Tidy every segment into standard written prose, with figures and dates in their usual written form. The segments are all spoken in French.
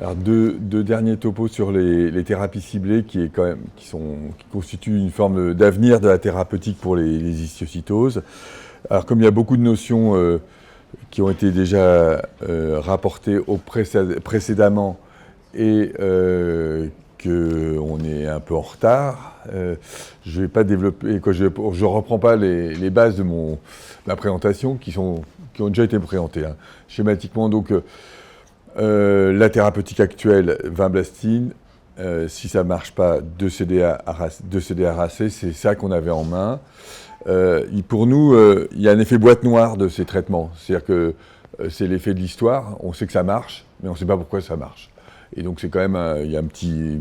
Alors deux derniers topos sur les thérapies ciblées qui constituent une forme d'avenir de la thérapeutique pour les histiocytoses. Alors comme il y a beaucoup de notions qui ont été déjà rapportées précédemment et qu'on est un peu en retard, je ne vais pas développer, je ne reprends pas les bases de ma présentation qui ont déjà été présentées. Hein. Schématiquement, donc, la thérapeutique actuelle, vinblastine, si ça ne marche pas, 2-CDR-AC, c'est ça qu'on avait en main. Pour nous, il y a un effet boîte noire de ces traitements. C'est-à-dire que c'est l'effet de l'histoire, on sait que ça marche, mais on ne sait pas pourquoi ça marche. Et donc c'est quand même, il y a un petit...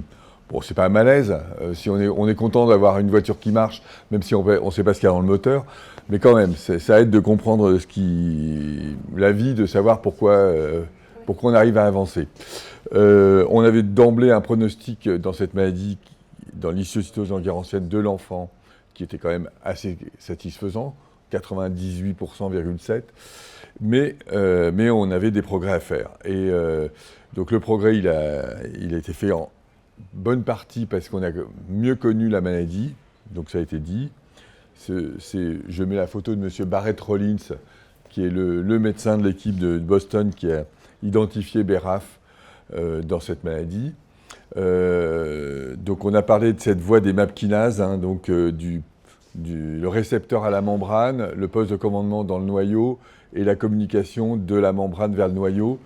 Bon, c'est pas un malaise, si on est content d'avoir une voiture qui marche, même si on ne sait pas ce qu'il y a dans le moteur, mais quand même, ça aide de comprendre la vie, de savoir pourquoi on arrive à avancer. On avait d'emblée un pronostic dans cette maladie, dans l'histiocytose langerhanienne de l'enfant, qui était quand même assez satisfaisant, 98,7%, mais on avait des progrès à faire. Et donc le progrès, il a été fait en bonne partie parce qu'on a mieux connu la maladie, donc ça a été dit. Je mets la photo de M. Barrett Rollins, qui est le médecin de l'équipe de Boston qui a identifié BRAF dans cette maladie. Donc on a parlé de cette voie des MAP kinases, hein, donc le récepteur à la membrane, le poste de commandement dans le noyau et la communication de la membrane vers le noyau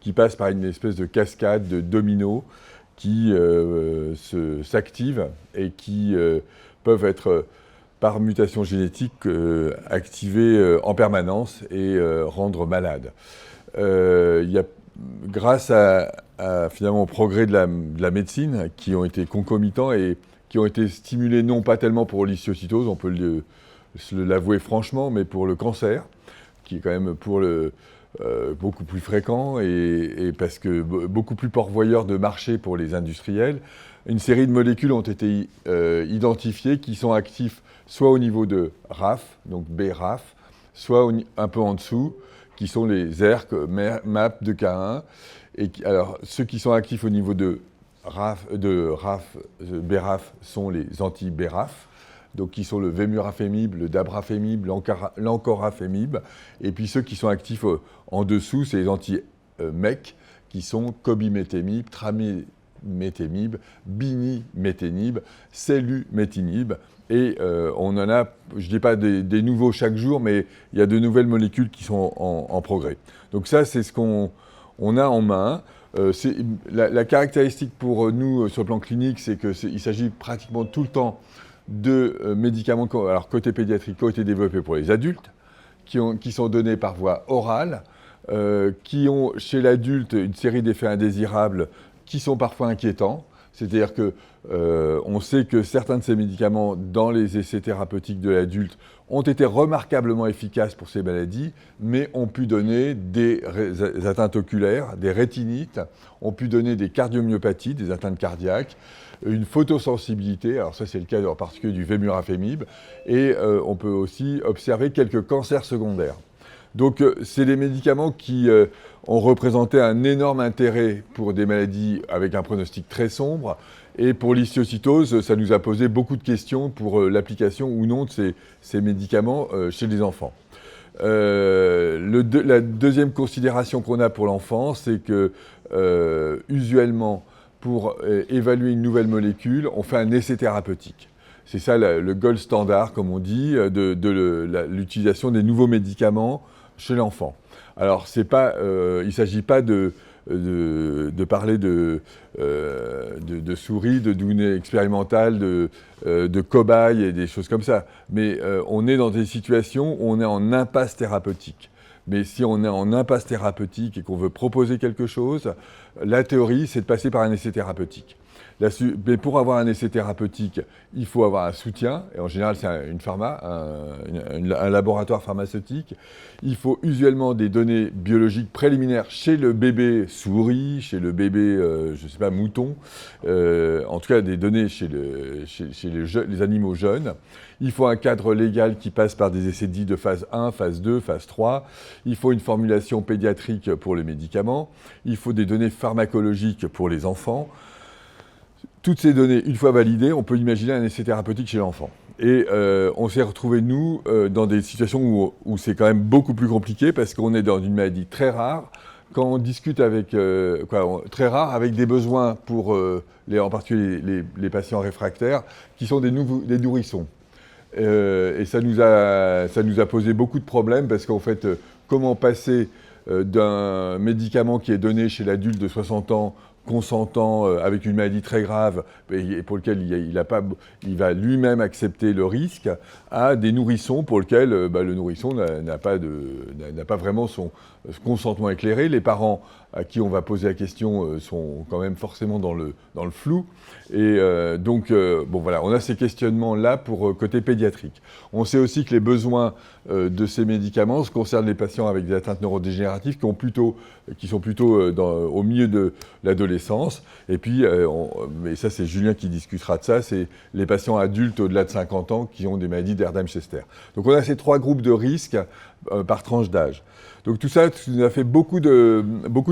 qui passe par une espèce de cascade de dominos qui s'activent et qui peuvent être par mutation génétique activés en permanence et rendre malade. Grâce finalement au progrès de la médecine qui ont été concomitants et qui ont été stimulés non pas tellement pour l'histiocytose, on peut l'avouer franchement, mais pour le cancer, qui est quand même beaucoup plus fréquent et parce que beaucoup plus pourvoyeur de marché pour les industriels. Une série de molécules ont été identifiées qui sont actifs soit au niveau de RAF, donc BRAF, soit un peu en dessous, qui sont les ERK, MAP de K1. Alors, ceux qui sont actifs au niveau de BRAF sont les anti-BRAF, donc qui sont le Vemurafenib, le Dabrafenib, l'Encorafenib. Et puis ceux qui sont actifs en dessous, c'est les anti-MEC, qui sont Cobimetinib, Trametinib, Binimetinib, Selumetinib. Et on en a, je ne dis pas des nouveaux chaque jour, mais il y a de nouvelles molécules qui sont en progrès. Donc ça, c'est ce qu'on a en main. La caractéristique pour nous sur le plan clinique, c'est qu'il s'agit pratiquement tout le temps de médicaments, alors côté pédiatrique, qui ont été développés pour les adultes, qui sont donnés par voie orale, qui ont chez l'adulte une série d'effets indésirables qui sont parfois inquiétants. C'est-à-dire qu'on sait que certains de ces médicaments, dans les essais thérapeutiques de l'adulte, ont été remarquablement efficaces pour ces maladies, mais ont pu donner des atteintes oculaires, des rétinites, ont pu donner des cardiomyopathies, des atteintes cardiaques, une photosensibilité, alors ça c'est le cas en particulier du Vemurafenib, et on peut aussi observer quelques cancers secondaires. Donc c'est des médicaments qui ont représenté un énorme intérêt pour des maladies avec un pronostic très sombre. Et pour l'histiocytose, ça nous a posé beaucoup de questions pour l'application ou non de ces médicaments chez les enfants. La deuxième considération qu'on a pour l'enfant, c'est que usuellement, pour évaluer une nouvelle molécule, on fait un essai thérapeutique. C'est ça le gold standard, comme on dit, de l'utilisation des nouveaux médicaments chez l'enfant. Alors, il ne s'agit pas de parler de souris, de données expérimentales, de cobayes et des choses comme ça. Mais on est dans des situations où on est en impasse thérapeutique. Mais si on est en impasse thérapeutique et qu'on veut proposer quelque chose, la théorie, c'est de passer par un essai thérapeutique. Mais pour avoir un essai thérapeutique, il faut avoir un soutien, et en général c'est un laboratoire pharmaceutique. Il faut usuellement des données biologiques préliminaires chez le bébé souris, chez le bébé, je ne sais pas, mouton, en tout cas des données chez les animaux jeunes. Il faut un cadre légal qui passe par des essais dits de phase 1, phase 2, phase 3. Il faut une formulation pédiatrique pour les médicaments. Il faut des données pharmacologiques pour les enfants. Toutes ces données, une fois validées, on peut imaginer un essai thérapeutique chez l'enfant. Et on s'est retrouvés, nous, dans des situations où c'est quand même beaucoup plus compliqué parce qu'on est dans une maladie très rare. Quand on discute avec, très rare, avec des besoins pour, en particulier les patients réfractaires, qui sont des nourrissons. Et ça nous a posé beaucoup de problèmes parce qu'en fait, comment passer d'un médicament qui est donné chez l'adulte de 60 ans consentant avec une maladie très grave et pour lequel il va lui-même accepter le risque, à des nourrissons pour lesquels le nourrisson n'a pas vraiment son consentement éclairé. Les parents à qui on va poser la question sont quand même forcément dans le flou. Et donc, voilà, on a ces questionnements-là pour côté pédiatrique. On sait aussi que les besoins de ces médicaments concernent les patients avec des atteintes neurodégénératives qui sont plutôt au milieu de l'adolescence. Et puis, mais ça c'est Julien qui discutera de ça, c'est les patients adultes au-delà de 50 ans qui ont des maladies d'Erdheim-Chester. Donc on a ces 3 groupes de risques par tranche d'âge. Donc tout ça nous a fait beaucoup de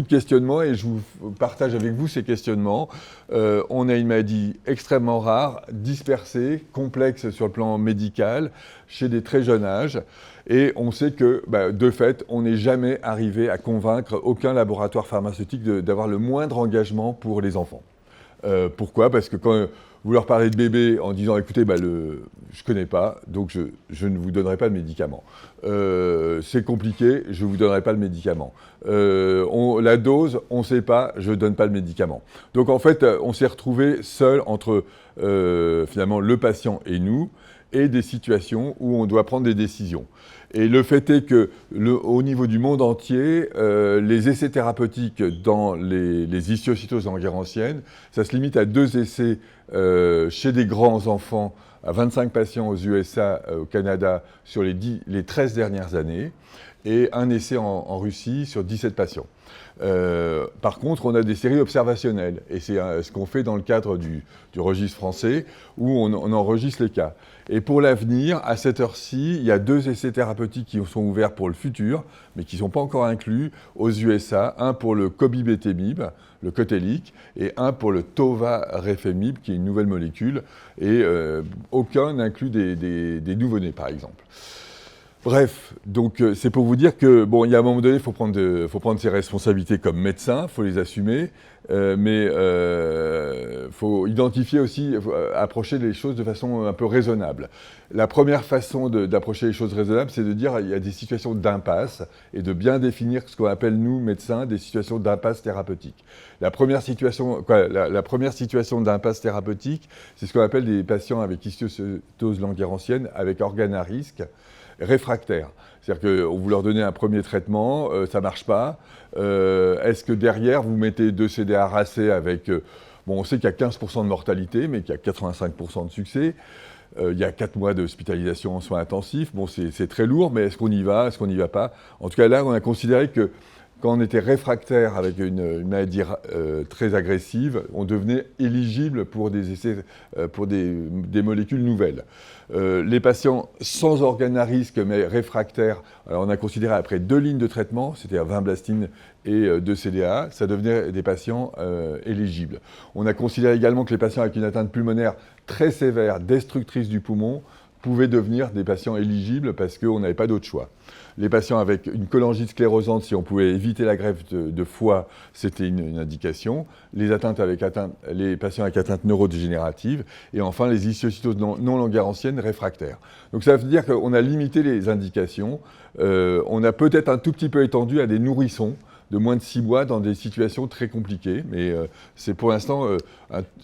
questionnements et je vous partage avec vous ces questionnements. On a une maladie extrêmement rare, dispersée, complexe sur le plan médical, chez des très jeunes âges. Et on sait que, de fait, on n'est jamais arrivé à convaincre aucun laboratoire pharmaceutique d'avoir le moindre engagement pour les enfants. Pourquoi ? Parce que quand vous leur parlez de bébé en disant « écoutez, je ne connais pas, donc je ne vous donnerai pas de médicament. C'est compliqué, je ne vous donnerai pas le médicament. La dose, on ne sait pas, je ne donne pas le médicament. » Donc en fait, on s'est retrouvé seul entre finalement le patient et nous, et des situations où on doit prendre des décisions. Et le fait est que, au niveau du monde entier, les essais thérapeutiques dans les histiocytoses langerhaniennes, ça se limite à 2 essais chez des grands enfants, à 25 patients aux USA, au Canada, sur les 13 dernières années, et un essai en Russie sur 17 patients. Par contre, on a des séries observationnelles, et c'est ce qu'on fait dans le cadre du registre français, où on enregistre les cas. Et pour l'avenir, à cette heure-ci, il y a 2 essais thérapeutiques qui sont ouverts pour le futur, mais qui ne sont pas encore inclus aux USA, un pour le cobimetamib, le Cotellic, et un pour le tovarefemib, qui est une nouvelle molécule, et aucun n'inclut des nouveau-nés, par exemple. Bref, donc c'est pour vous dire que, il y a un moment donné, il faut prendre ses responsabilités comme médecin, il faut les assumer, mais il faut identifier aussi, approcher les choses de façon un peu raisonnable. La première façon d'approcher les choses raisonnables, c'est de dire qu'il y a des situations d'impasse et de bien définir ce qu'on appelle, nous, médecins, des situations d'impasse thérapeutique. La première situation d'impasse thérapeutique, c'est ce qu'on appelle des patients avec histiocytose langerhanienne avec organes à risque, réfractaires. C'est-à-dire que vous leur donnez un premier traitement, ça ne marche pas. Est-ce que derrière, vous mettez 2 CDA racés avec... on sait qu'il y a 15% de mortalité, mais qu'il y a 85% de succès. Il y a 4 mois d'hospitalisation en soins intensifs. C'est très lourd, mais est-ce qu'on y va ? Est-ce qu'on n'y va pas ? En tout cas, là, on a considéré que quand on était réfractaire avec une maladie très agressive, on devenait éligible pour des essais, pour des molécules nouvelles. Les patients sans organes à risque mais réfractaires, alors on a considéré après 2 lignes de traitement, c'est-à-dire 20 blastines et 2 CDA, ça devenait des patients éligibles. On a considéré également que les patients avec une atteinte pulmonaire très sévère, destructrice du poumon, pouvaient devenir des patients éligibles parce qu'on n'avait pas d'autre choix. Les patients avec une cholangite sclérosante, si on pouvait éviter la greffe de foie, c'était une indication. Les patients avec atteinte neurodégénérative. Et enfin, les histiocytoses non langerhaniennes réfractaires. Donc ça veut dire qu'on a limité les indications. On a peut-être un tout petit peu étendu à des nourrissons, de moins de 6 mois dans des situations très compliquées. Mais c'est pour l'instant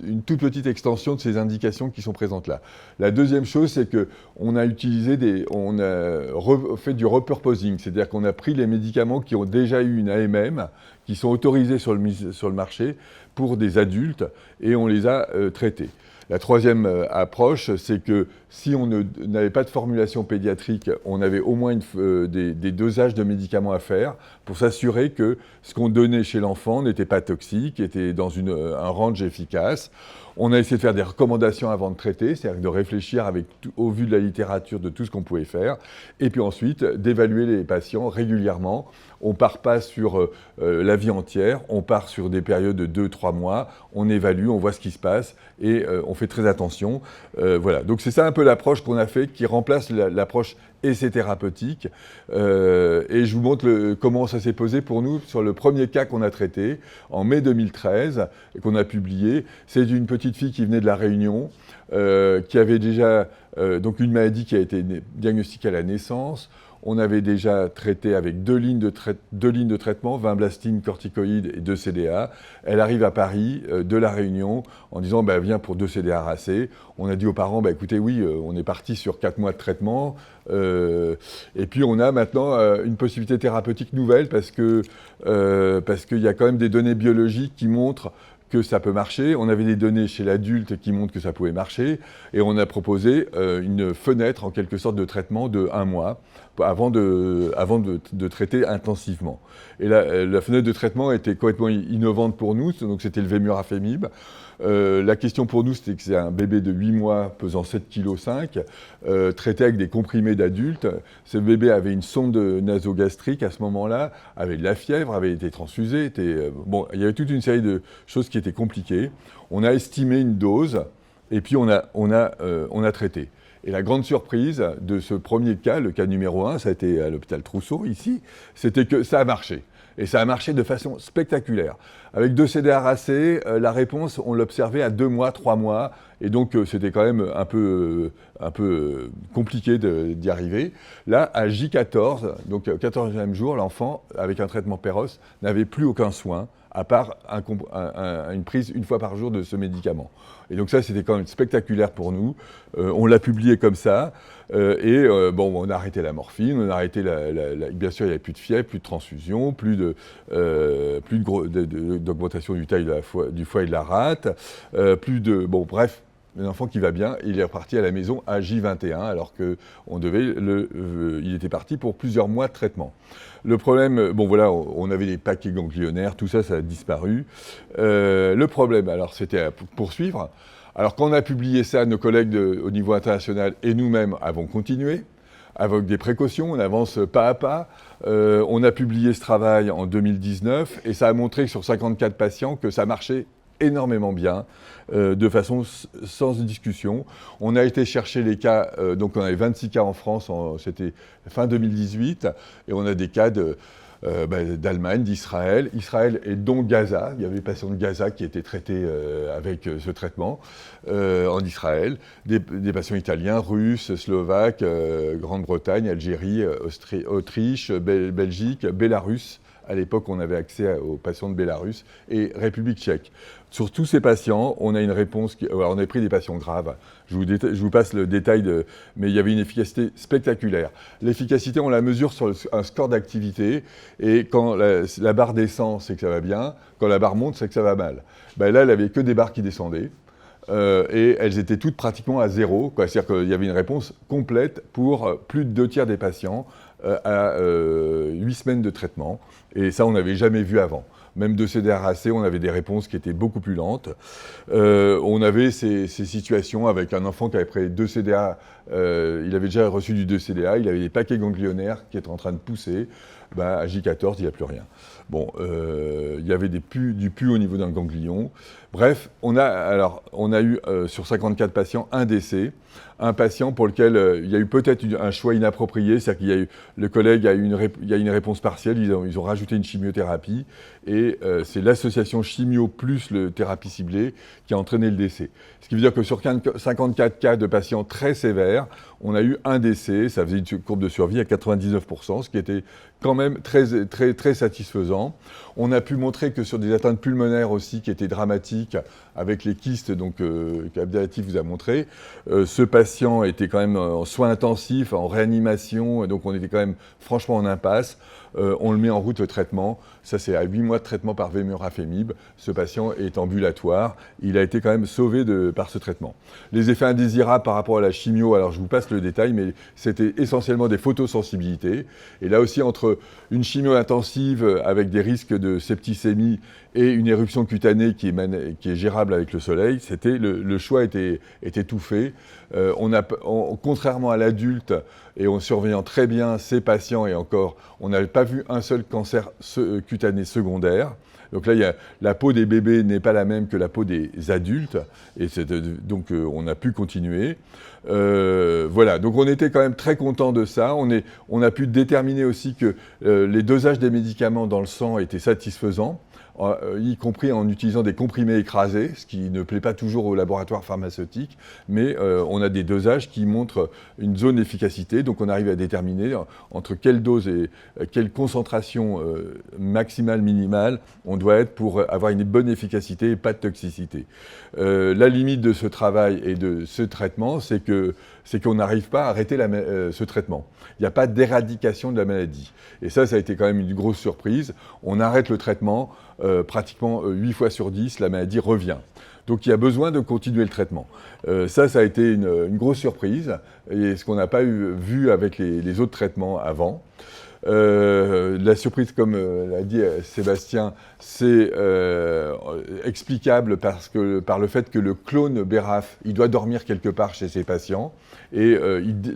une toute petite extension de ces indications qui sont présentes là. La deuxième chose, c'est qu'on a fait du repurposing, c'est-à-dire qu'on a pris les médicaments qui ont déjà eu une AMM, qui sont autorisés sur le marché pour des adultes, et on les a traités. La troisième approche, c'est que si on n'avait pas de formulation pédiatrique, on avait au moins des dosages de médicaments à faire pour s'assurer que ce qu'on donnait chez l'enfant n'était pas toxique, était dans un range efficace. On a essayé de faire des recommandations avant de traiter, c'est-à-dire de réfléchir au vu de la littérature de tout ce qu'on pouvait faire, et puis ensuite d'évaluer les patients régulièrement. On ne part pas sur la vie entière, on part sur des périodes de 2-3 mois, on évalue, on voit ce qui se passe, et on fait très attention. Voilà, donc c'est ça un peu l'approche qu'on a fait, qui remplace l'approche essai thérapeutique. Et je vous montre comment ça s'est posé pour nous sur le premier cas qu'on a traité en mai 2013 et qu'on a publié. C'est d'une petite fille qui venait de La Réunion, qui avait déjà donc une maladie qui a été diagnostiquée à la naissance. On avait déjà traité avec deux lignes de traitement, vinblastine, corticoïdes et 2 CDA. Elle arrive à Paris, de La Réunion, en disant viens pour 2 CDA racés. On a dit aux parents, écoutez, oui, on est parti sur 4 mois de traitement. Et puis on a maintenant une possibilité thérapeutique nouvelle parce qu'il y a quand même des données biologiques qui montrent que ça peut marcher. On avait des données chez l'adulte qui montrent que ça pouvait marcher. Et on a proposé une fenêtre, en quelque sorte, de traitement de 1 mois avant de traiter intensivement. Et la fenêtre de traitement était complètement innovante pour nous. Donc c'était le Vemurafemib. La question pour nous, c'était que c'est un bébé de 8 mois pesant 7,5 kg, traité avec des comprimés d'adultes. Ce bébé avait une sonde nasogastrique à ce moment-là, avait de la fièvre, avait été transfusé. Il y avait toute une série de choses qui étaient compliquées. On a estimé une dose et puis on a traité. Et la grande surprise de ce premier cas, le cas numéro 1, ça a été à l'hôpital Trousseau, ici, c'était que ça a marché. Et ça a marché de façon spectaculaire. Avec 2 CDA racés, la réponse, on l'observait à 2 mois, 3 mois. Et donc, c'était quand même un peu compliqué d'y arriver. Là, à J14, donc au 14e jour, l'enfant, avec un traitement Péros, n'avait plus aucun soin, à part une prise 1 fois par jour de ce médicament. Et donc ça, c'était quand même spectaculaire pour nous. On l'a publié comme ça. On a arrêté la morphine, on a arrêté bien sûr, il n'y avait plus de fièvre, plus de transfusion, plus d'augmentation du taille du foie et de la rate, bref. Un enfant qui va bien, il est reparti à la maison à J21, alors il était parti pour plusieurs mois de traitement. Le problème, on avait des paquets ganglionnaires, tout ça, ça a disparu. Le problème, alors, c'était à poursuivre. Alors, quand on a publié ça, nos collègues au niveau international et nous-mêmes avons continué, avec des précautions, on avance pas à pas. On a publié ce travail en 2019, et ça a montré que sur 54 patients, que ça marchait énormément bien, de façon sans discussion. On a été chercher les cas, donc on avait 26 cas en France, c'était fin 2018, et on a des cas d'Allemagne, d'Israël, et donc Gaza. Il y avait des patients de Gaza qui étaient traités avec ce traitement en Israël, des patients italiens, russes, slovaques, Grande-Bretagne, Algérie, Autriche, Belgique, Bélarus. À l'époque, on avait accès aux patients de Bélarus et République tchèque. Sur tous ces patients, on a une réponse. Alors, on a pris des patients graves. Je vous passe le détail, mais il y avait une efficacité spectaculaire. L'efficacité, on la mesure sur un score d'activité. Et quand la barre descend, c'est que ça va bien. Quand la barre monte, c'est que ça va mal. Là, elle n'avait que des barres qui descendaient. Et elles étaient toutes pratiquement à 0. C'est-à-dire qu'il y avait une réponse complète pour plus de 2 tiers des patients à 8 semaines de traitement. Et ça, on n'avait jamais vu avant. Même de CDA racés, on avait des réponses qui étaient beaucoup plus lentes. On avait ces situations avec un enfant qui avait pris 2 CDA, il avait déjà reçu du 2 CDA, il avait des paquets ganglionnaires qui étaient en train de pousser. À J14, il n'y a plus rien. Il y avait du pus au niveau d'un ganglion. Bref, on a eu sur 54 patients un décès. Un patient pour lequel il y a eu peut-être un choix inapproprié, c'est-à-dire qu'il y a eu, le collègue il y a une réponse partielle, ils ont rajouté une chimiothérapie, et c'est l'association chimio plus le thérapie ciblée qui a entraîné le décès. Ce qui veut dire que sur 54 cas de patients très sévères, on a eu un décès, ça faisait une courbe de survie à 99%, ce qui était quand même très, très, très satisfaisant. On a pu montrer que sur des atteintes pulmonaires aussi qui étaient dramatiques, avec les kystes qu'Abdelatif vous a montré, ce patient était quand même en soins intensifs, en réanimation, donc on était quand même franchement en impasse. On le met en route le traitement. Ça, c'est à 8 mois de traitement par vémurafémib. Ce patient est ambulatoire. Il a été quand même sauvé par ce traitement. Les effets indésirables par rapport à la chimio, alors je vous passe le détail, mais c'était essentiellement des photosensibilités. Et là aussi, entre une chimio intensive avec des risques de septicémie et une éruption cutanée qui est gérable avec le soleil, le choix était tout fait. Contrairement à l'adulte, et en surveillant très bien ces patients, et encore, on n'avait pas vu un seul cancer cutané secondaire. Donc là, la peau des bébés n'est pas la même que la peau des adultes, et donc on a pu continuer. Voilà, donc on était quand même très content de ça. On a pu déterminer aussi que les dosages des médicaments dans le sang étaient satisfaisants, y compris en utilisant des comprimés écrasés, ce qui ne plaît pas toujours aux laboratoires pharmaceutiques, mais on a des dosages qui montrent une zone d'efficacité, donc on arrive à déterminer entre quelle dose et quelle concentration maximale, minimale, on doit être pour avoir une bonne efficacité et pas de toxicité. La limite de ce travail et de ce traitement, c'est qu'on n'arrive pas à arrêter ce traitement. Il n'y a pas d'éradication de la maladie. Et ça a été quand même une grosse surprise. On arrête le traitement, pratiquement 8 fois sur 10, la maladie revient. Donc il y a besoin de continuer le traitement. Ça a été une grosse surprise, et ce qu'on n'a pas vu avec les autres traitements avant. La surprise, comme l'a dit Sébastien, c'est explicable par le fait que le clone BRAF, il doit dormir quelque part chez ses patients, et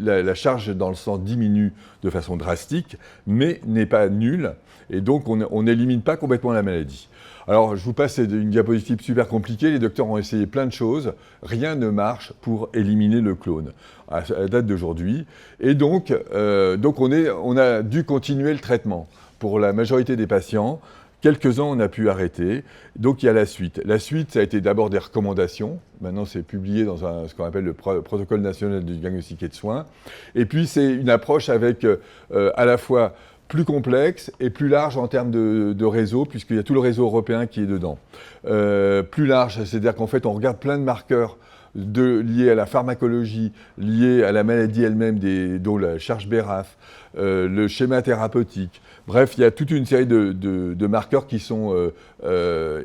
la charge dans le sang diminue de façon drastique, mais n'est pas nulle, et donc on n'élimine pas complètement la maladie. Alors, je vous passe une diapositive super compliquée. Les docteurs ont essayé plein de choses. Rien ne marche pour éliminer le clone à la date d'aujourd'hui. Et donc on a dû continuer le traitement. Pour la majorité des patients, quelques-uns on a pu arrêter. Donc il y a la suite. La suite, ça a été d'abord des recommandations. Maintenant, c'est publié dans ce qu'on appelle le protocole national de diagnostic et de soins. Et puis, c'est une approche avec à la fois plus complexe et plus large en termes de réseau, puisqu'il y a tout le réseau européen qui est dedans. Plus large, c'est-à-dire qu'en fait, on regarde plein de marqueurs liés à la pharmacologie, liés à la maladie elle-même, dont la charge BRAF, le schéma thérapeutique. Bref, il y a toute une série de marqueurs qui sont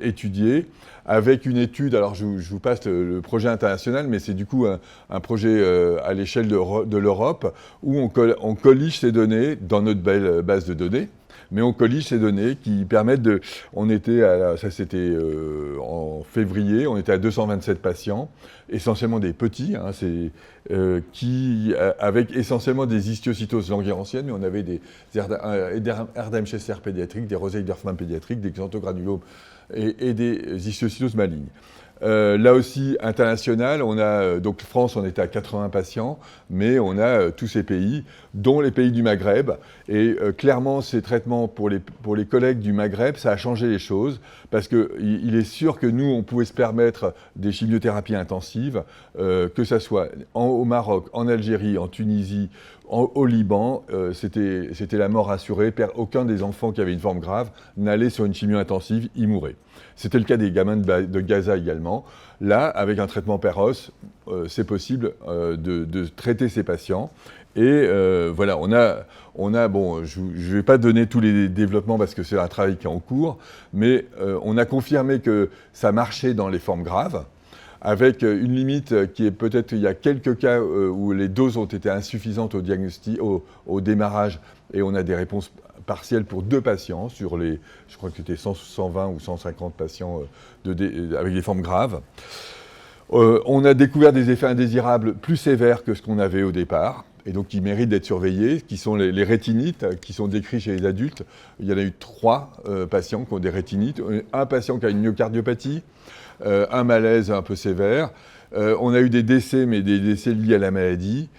étudiés, avec une étude, alors je vous passe le projet international, mais c'est du coup un projet à l'échelle de l'Europe, où on collige ces données dans notre belle base de données, mais on collige ces données qui permettent ça c'était en février, on était à 227 patients, essentiellement des petits, avec essentiellement des histiocytoses languérantiennes, mais on avait des Erdheim-Chester pédiatriques, des Rosey-Dorfman pédiatriques, des xanthogranulomes et des histiocytoses malignes. Là aussi, international, donc France, on était à 80 patients, mais on a tous ces pays, dont les pays du Maghreb. Et clairement, ces traitements pour les collègues du Maghreb, ça a changé les choses, parce qu'il est sûr que nous, on pouvait se permettre des chimiothérapies intensives, que ce soit au Maroc, en Algérie, en Tunisie, au Liban, c'était la mort assurée. Aucun des enfants qui avaient une forme grave n'allait sur une chimio intensive, ils mouraient. C'était le cas des gamins de Gaza également. Là, avec un traitement Perros, c'est possible de traiter ces patients. Et voilà, bon, je ne vais pas donner tous les développements parce que c'est un travail qui est en cours, mais on a confirmé que ça marchait dans les formes graves, avec une limite qui est peut-être, il y a quelques cas où les doses ont été insuffisantes au diagnostic, au démarrage, et on a des réponses partielles pour 2 patients sur je crois que c'était 120 ou 150 patients avec des formes graves. On a découvert des effets indésirables plus sévères que ce qu'on avait au départ, et donc qui méritent d'être surveillés, qui sont les rétinites, qui sont décrits chez les adultes. Il y en a eu 3 patients qui ont des rétinites, un patient qui a une myocardiopathie, un malaise un peu sévère. On a eu des décès, mais des décès liés à la maladie.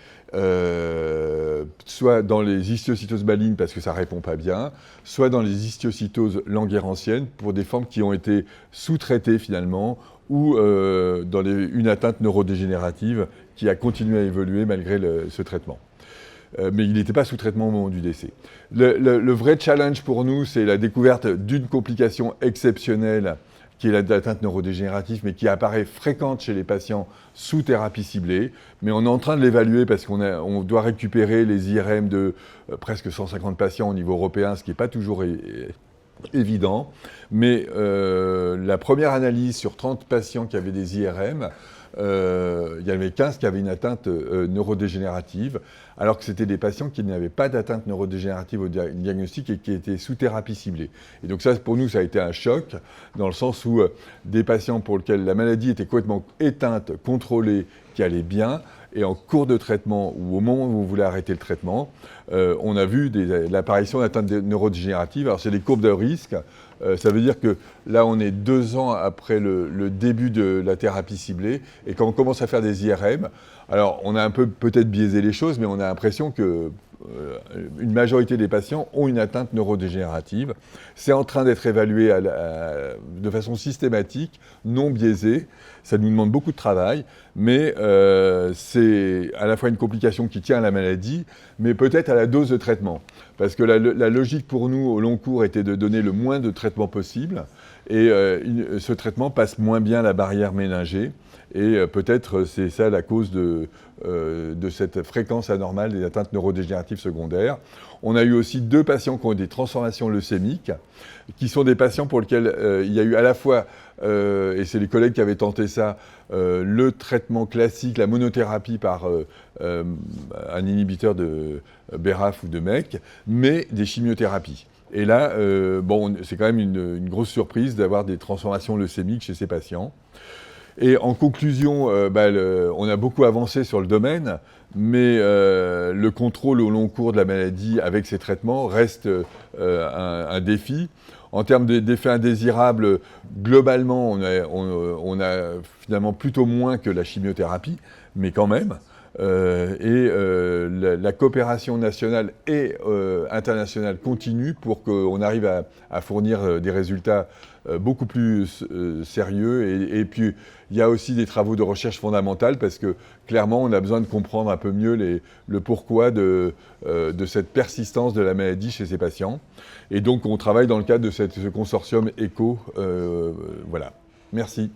soit dans les histiocytoses malignes parce que ça ne répond pas bien, soit dans les histiocytoses languérantiennes pour des formes qui ont été sous-traitées finalement, ou dans une atteinte neurodégénérative qui a continué à évoluer malgré ce traitement. Mais il n'était pas sous traitement au moment du décès. Le vrai challenge pour nous, c'est la découverte d'une complication exceptionnelle qui est l'atteinte neurodégénérative, mais qui apparaît fréquente chez les patients sous thérapie ciblée. Mais on est en train de l'évaluer parce qu'on doit récupérer les IRM de presque 150 patients au niveau européen, ce qui n'est pas toujours évident. Mais la première analyse sur 30 patients qui avaient des IRM, il y avait 15 qui avaient une atteinte neurodégénérative, alors que c'était des patients qui n'avaient pas d'atteinte neurodégénérative au diagnostic et qui étaient sous thérapie ciblée. Et donc ça, pour nous, ça a été un choc, dans le sens où des patients pour lesquels la maladie était complètement éteinte, contrôlée, qui allaient bien, et en cours de traitement, ou au moment où on voulait arrêter le traitement, on a vu l'apparition d'atteintes neurodégénératives. Alors c'est des courbes de risque. Ça veut dire que là, on est 2 ans après le début de la thérapie ciblée, et quand on commence à faire des IRM, alors on a un peu peut-être biaisé les choses, mais on a l'impression que une majorité des patients ont une atteinte neurodégénérative. C'est en train d'être évalué de façon systématique, non biaisée. Ça nous demande beaucoup de travail, mais c'est à la fois une complication qui tient à la maladie, mais peut-être à la dose de traitement. Parce que la logique pour nous, au long cours, était de donner le moins de traitement possible, et ce traitement passe moins bien la barrière méningée. Et peut-être c'est ça la cause de cette fréquence anormale des atteintes neurodégénératives secondaires. On a eu aussi 2 patients qui ont eu des transformations leucémiques, qui sont des patients pour lesquels il y a eu à la fois, et c'est les collègues qui avaient tenté ça, le traitement classique, la monothérapie par un inhibiteur de BRAF ou de MEK, mais des chimiothérapies. Et là, c'est quand même une grosse surprise d'avoir des transformations leucémiques chez ces patients. Et en conclusion, on a beaucoup avancé sur le domaine, mais le contrôle au long cours de la maladie avec ces traitements reste un défi. En termes d'effets indésirables, globalement, on a finalement plutôt moins que la chimiothérapie, mais quand même. La coopération nationale et internationale continue pour qu'on arrive à fournir des résultats beaucoup plus sérieux. Et puis, il y a aussi des travaux de recherche fondamentale parce que, clairement, on a besoin de comprendre un peu mieux le pourquoi de cette persistance de la maladie chez ces patients. Et donc, on travaille dans le cadre de ce consortium ECHO. Voilà. Merci.